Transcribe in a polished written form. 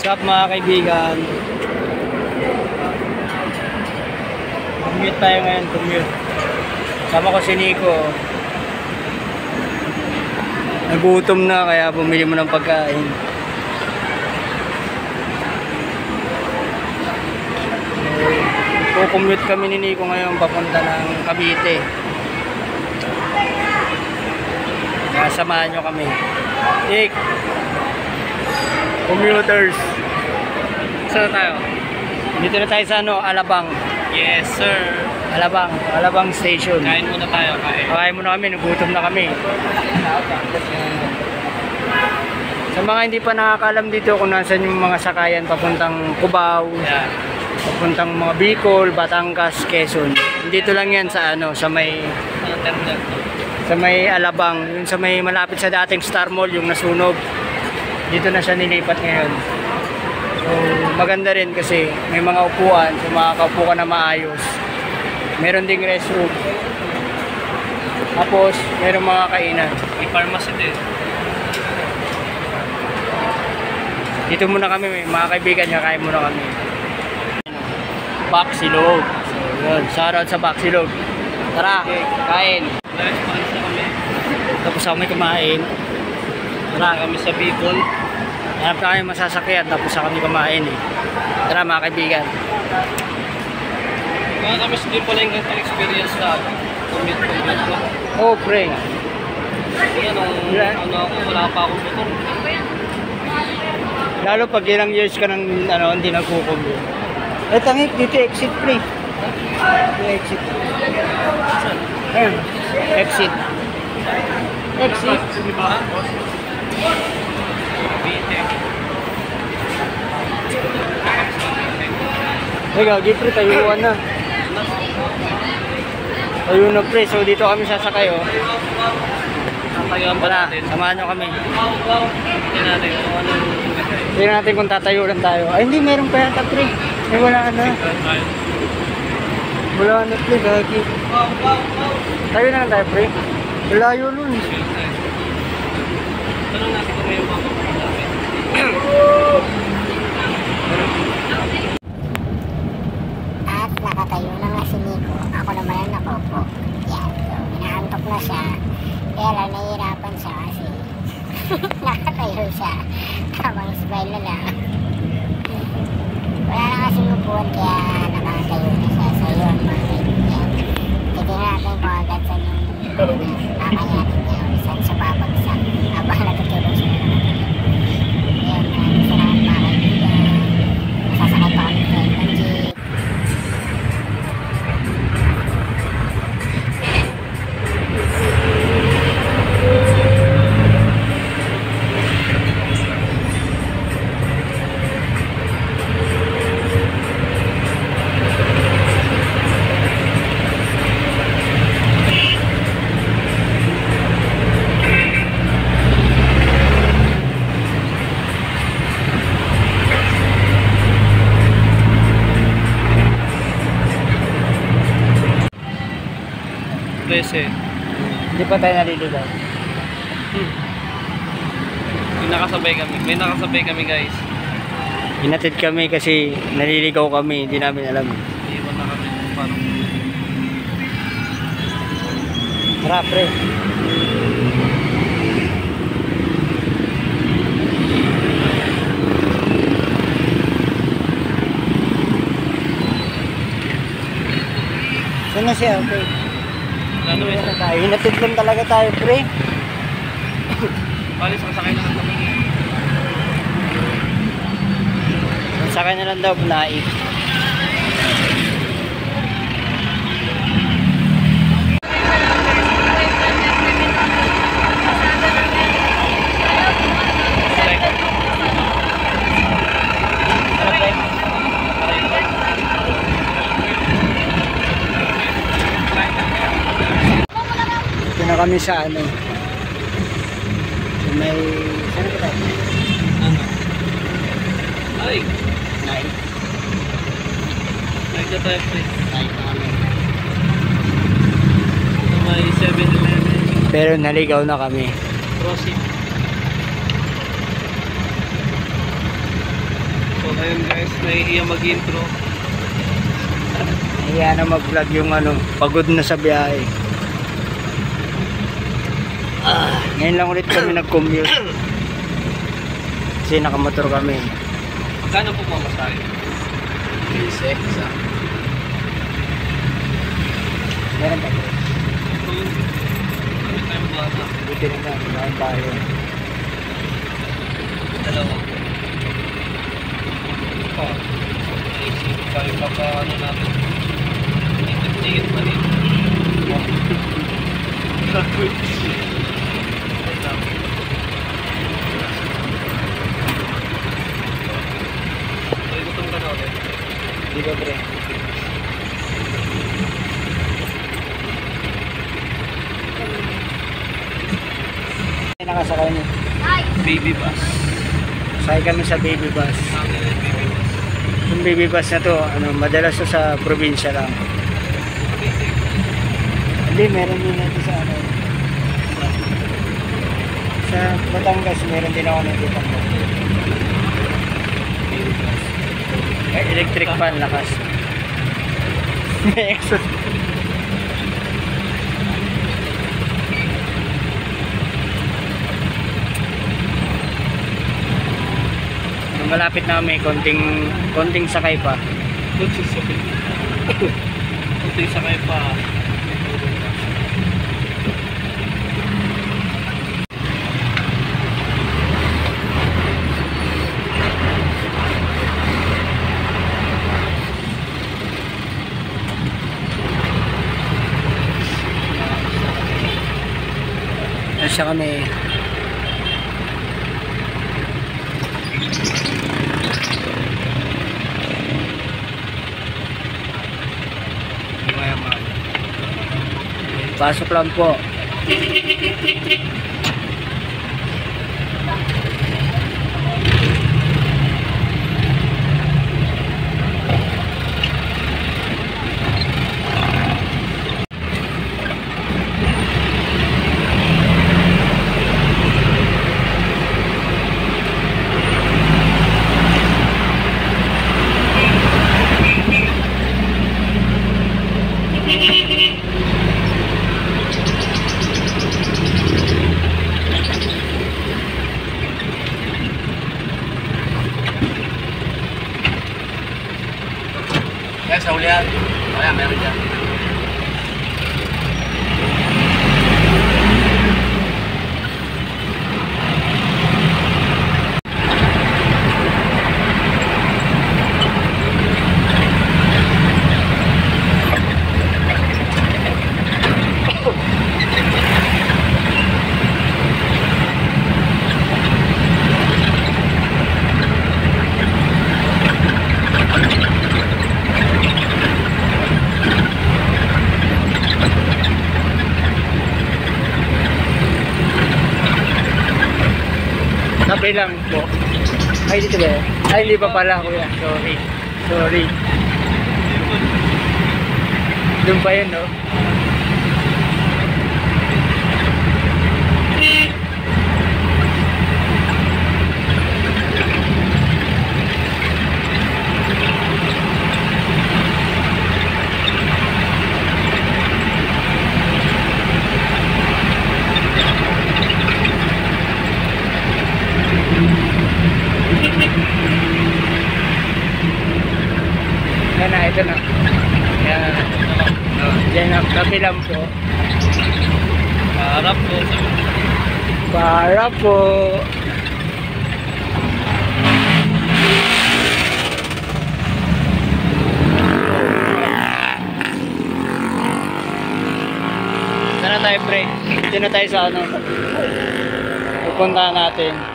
What's up mga kaibigan? Commute tayo ngayon, commute. Sama ko si Nico. Nagutom na kaya bumili mo ng pagkain. Commute kami ni Nico ngayon papunta ng Cavite. Kaya samahan nyo kami. Nick! Commuters. Saan tayo? Dito na tayo sa Alabang. Yes, sir. Alabang Station. Kain muna tayo, kain. Kain muna kami, nagutom na kami. Sa mga hindi pa nakakalam dito kung nasan yung mga sakayan papuntang Cubao, Yeah. papuntang mga Bicol, Batangas, Quezon. Dito lang yan sa sa may Ano terminal? sa may Alabang, yung sa may malapit sa dating Star Mall, yung nasunog. Dito na siya nilipat ngayon. So, maganda rin kasi may mga upuan, so makakaupo ka na maayos. Meron ding restroom. Tapos, meron mga kainan. May pharmacy din. Dito muna kami, mga kaibigan, kakain muna kami. Baksilog. So, yun, shoutout sa Baksilog. Tara, kain. Guys, paalis na kami. Tapos kami kumain. Tara kami sa Bicol. Hanap na kami masasakyan, tapos kami kumain eh. Tara mga kaibigan. Mga kami hindi pala yung ganitong experience na commute ko. Oh, pre. Yan, wala pa akong motor. Lalo pag ilang years ka nang hindi nagkukumbyo. Eh, tangik, dito exit, pre. Dito exit. Ayun, exit. Exit. Ikaw, di pre, tayuan na. Tayo na pre, so dito kami sasakay oh. Tatayuan pa Wala, natin. samahan nyo kami. Tingnan natin kung ano yung Tingnan natin kung tatayo lang tayo. Ay hindi, meron pa yata pre. Ay wala na. Wala na pre, gagi. Tayo na lang tayo pre. Layo nun. Tanong natin kung may mga namin. At nakatayo na nga si Nico. Ako naman ang nakaupo. Yan. So, inaantok na siya. Kaya lang nahihirapan siya kasi nakatayo siya. Tamang smile na lang. Wala na kasing upuan kaya nakatayo na siya. So yun mga kaibigan. Titignan natin kung agad saan yung kakayanin niya. Saan siya babagsak. Habang natutulog siya. Ayan, salamat mga kaibigan. Masasakay pa kami sa ng jeep. Hindi pa tayo naliligaw. May nakasabay kami guys. Hinatid kami kasi naliligaw kami. Hindi namin alam. Iwan na kami kung paano. Tara pre. Saan na siya? Okay. Ano ba? Hinatid lang talaga tayo pre. Palis ang sakay na lang kami. Sakay na lang daw, naik. Ito na kami sa may saan ka tayo? Ano? Ay! Naik. Naik na tayo pre. Naik na kami. May 7-Eleven. Pero naligaw na kami. Crossing. ayun guys, nahihiya mag-intro. Ayan na mag-vlog yung ano, pagod na sa biyahe. Ngayon lang ulit kami nag-commute. Kasi nakamotor kami. Magkano po ba masahe? 36. Meron pa po. Ano tayong bata? Buti na lang, meron tayo. Dalawa. Isip tayo ano natin. Tingin pa rin. Ay, gutom ka na ulit. Hindi ka pre. Nakasakay niyo. Baby bus. Sakay kami sa baby bus. Sabi na yung baby bus. Yung baby bus na to, ano, madalas to sa probinsya lang. Hindi, meron din natin sa ano. Sa Batangas, meron din ako nakita ko. Electric fan, lakas. May exhaust. Malapit na may konting sakay pa. Kunting sakay pa. Nasya kami. Pasok lang po. Guys, sa ulihan. Wala, meron dyan. Sabi lang po. Ay, dito ba? Ay, hindi pa pala kuya. Sorry. Doon pa yun, no? Yan na, ito na. Yan. Yan na, kabilang po. Harap po. Para po. Saan na tayo, pre? Dito na tayo sa ano. Pupuntahan natin.